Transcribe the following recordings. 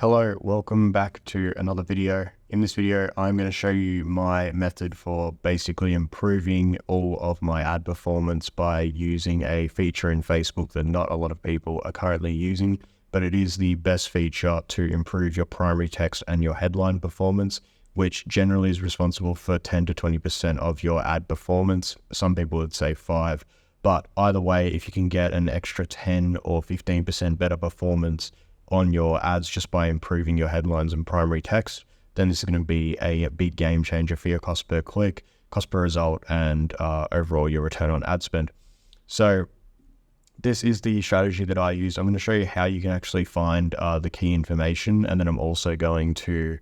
Hello, welcome back to another video. In this video, I'm going to show you my method for basically improving all of my ad performance by using a feature in Facebook that not a lot of people are currently using, but it is the best feature to improve your primary text and your headline performance, which generally is responsible for 10 to 20% of your ad performance. Some people would say 5, but either way, if you can get an extra 10 or 15% better performance on your ads just by improving your headlines and primary text, then this is going to be a big game changer for your cost per click, cost per result, and overall your return on ad spend. So this is the strategy that I use. I'm going to show you how you can actually find the key information, and then I'm also going to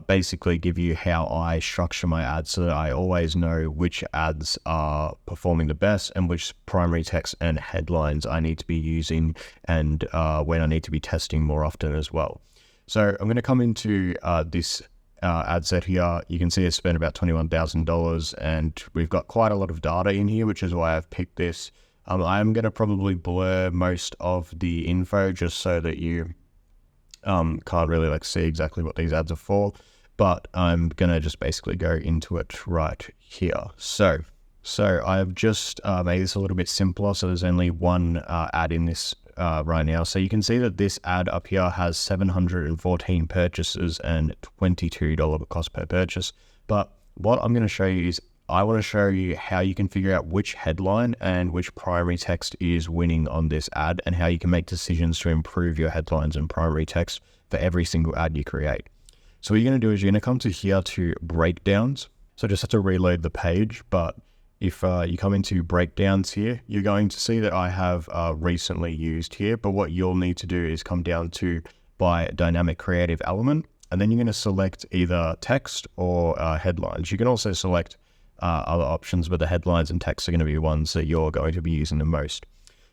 basically give you how I structure my ads so that I always know which ads are performing the best and which primary text and headlines I need to be using, and when I need to be testing more often as well. So I'm going to come into this ad set here. You can see I spent about $21,000 and we've got quite a lot of data in here, which is why I've picked this. I'm going to probably blur most of the info just so that you can't really see exactly what these ads are for, but I'm gonna just basically go into it right here. So I've just made this a little bit simpler, so there's only one ad in this right now. So you can see that this ad up here has 714 purchases and $22 cost per purchase. But what I'm going to show you is I want to show you how you can figure out which headline and which primary text is winning on this ad, and how you can make decisions to improve your headlines and primary text for every single ad you create. So what you're going to do is you're going to come to here to breakdowns. So just have to reload the page, but if you come into breakdowns here, you're going to see that I have recently used here, but what you'll need to do is come down to by dynamic creative element, and then you're going to select either text or headlines. You can also select other options, but the headlines and text are going to be ones that you're going to be using the most.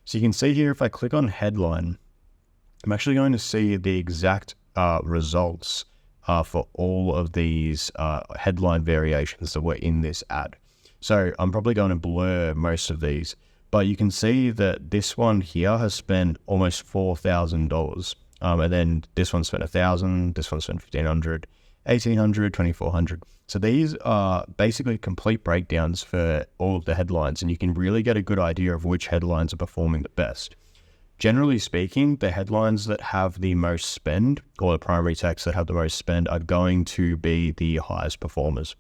So you can see here, if I click on headline, I'm actually going to see the exact results for all of these headline variations that were in this ad. So I'm probably going to blur most of these, but you can see that this one here has spent almost $4,000. And then this one spent $1,000, this one spent $1,500, $1,800, $2,400. So these are basically complete breakdowns for all of the headlines, and you can really get a good idea of which headlines are performing the best. Generally speaking, the headlines that have the most spend, or the primary text that have the most spend, are going to be the highest performers.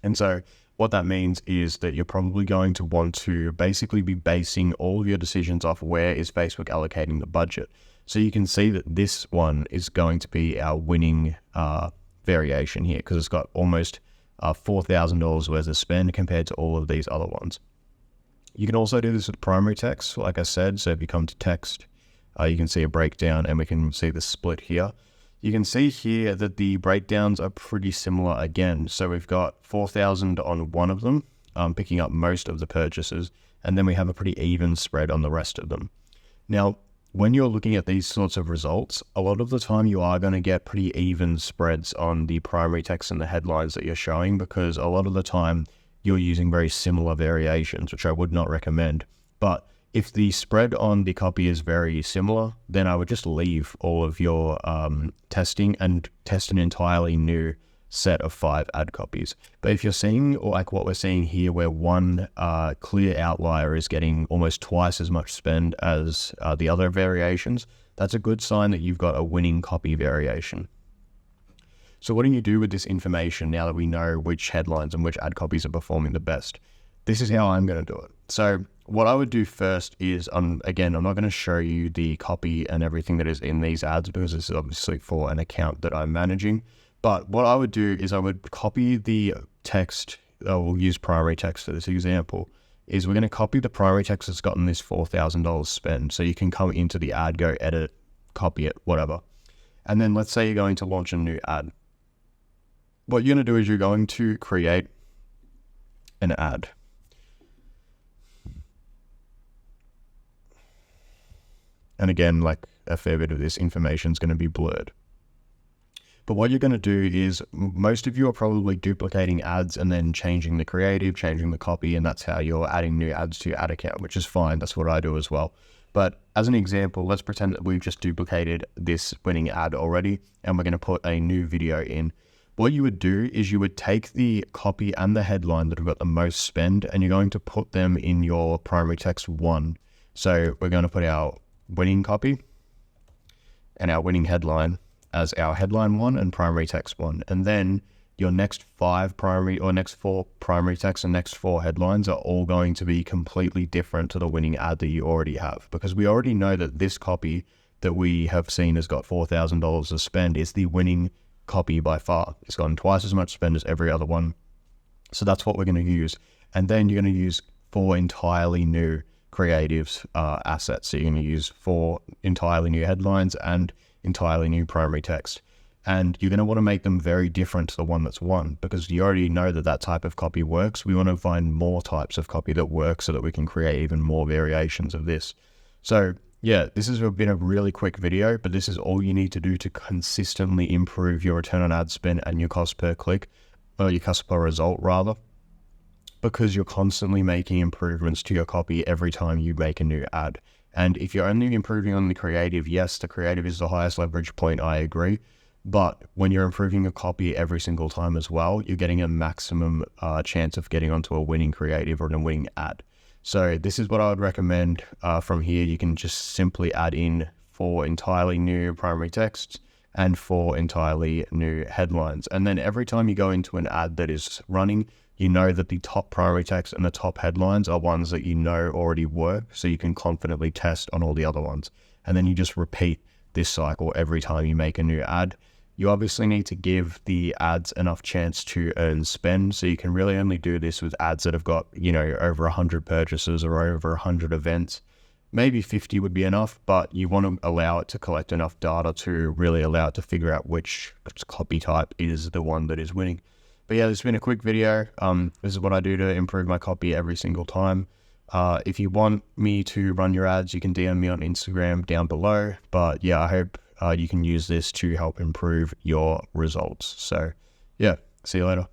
And so what that means is that you're probably going to want to basically be basing all of your decisions off where is Facebook allocating the budget. So you can see that this one is going to be our winning variation here, because it's got almost $4,000 worth of spend compared to all of these other ones. You can also do this with primary text, like I said. So if you come to text, you can see a breakdown, and we can see the split here. You can see here that the breakdowns are pretty similar again. So we've got 4,000 on one of them, picking up most of the purchases, and then we have a pretty even spread on the rest of them. Now, when you're looking at these sorts of results, a lot of the time you are going to get pretty even spreads on the primary text and the headlines that you're showing, because a lot of the time you're using very similar variations, which I would not recommend. But if the spread on the copy is very similar, then I would just leave all of your testing and test an entirely new set of 5 ad copies. But if you're seeing, like what we're seeing here, where one clear outlier is getting almost twice as much spend as the other variations, that's a good sign that you've got a winning copy variation. So what do you do with this information now that we know which headlines and which ad copies are performing the best? This is how I'm going to do it. So what I would do first is, again, I'm not going to show you the copy and everything that is in these ads, because this is obviously for an account that I'm managing. But what I would do is I would copy the text. We'll use primary text for this example. Is we're going to copy the primary text that's gotten this $4,000 spend. So you can come into the ad, go edit, copy it, whatever. And then let's say you're going to launch a new ad. What you're going to do is you're going to create an ad. And again, like a fair bit of this information is going to be blurred. But what you're going to do is, most of you are probably duplicating ads and then changing the creative, changing the copy, and that's how you're adding new ads to your ad account, which is fine. That's what I do as well. But as an example, let's pretend that we've just duplicated this winning ad already and we're going to put a new video in. What you would do is you would take the copy and the headline that have got the most spend and you're going to put them in your primary text 1. So we're going to put our winning copy and our winning headline as our headline 1 and primary text 1. And then your next 4 primary text and next 4 headlines are all going to be completely different to the winning ad that you already have, because we already know that this copy that we have seen has got $4,000 of spend is the winning copy by far. It's gotten twice as much spend as every other one. So that's what we're going to use. And then you're going to use 4 entirely new creatives assets. So you're going to use 4 entirely new headlines and entirely new primary text. And you're going to want to make them very different to the one that's won, because you already know that that type of copy works. We want to find more types of copy that work so that we can create even more variations of this. So yeah, this has been a really quick video, but this is all you need to do to consistently improve your return on ad spend and your cost per click, or your cost per result rather, because you're constantly making improvements to your copy every time you make a new ad. And if you're only improving on the creative, yes, the creative is the highest leverage point, I agree. But when you're improving your copy every single time as well, you're getting a maximum chance of getting onto a winning creative or a winning ad. So this is what I would recommend. From here, you can just simply add in 4 entirely new primary texts and 4 entirely new headlines. And then every time you go into an ad that is running, you know that the top primary text and the top headlines are ones that you know already work, so you can confidently test on all the other ones. And then you just repeat this cycle every time you make a new ad. You obviously need to give the ads enough chance to earn spend. So you can really only do this with ads that have got, over 100 purchases or over 100 events. Maybe 50 would be enough, but you want to allow it to collect enough data to really allow it to figure out which copy type is the one that is winning. But yeah, this has been a quick video. This is what I do to improve my copy every single time. If you want me to run your ads, you can DM me on Instagram down below. But yeah, I hope you can use this to help improve your results. So yeah, see you later.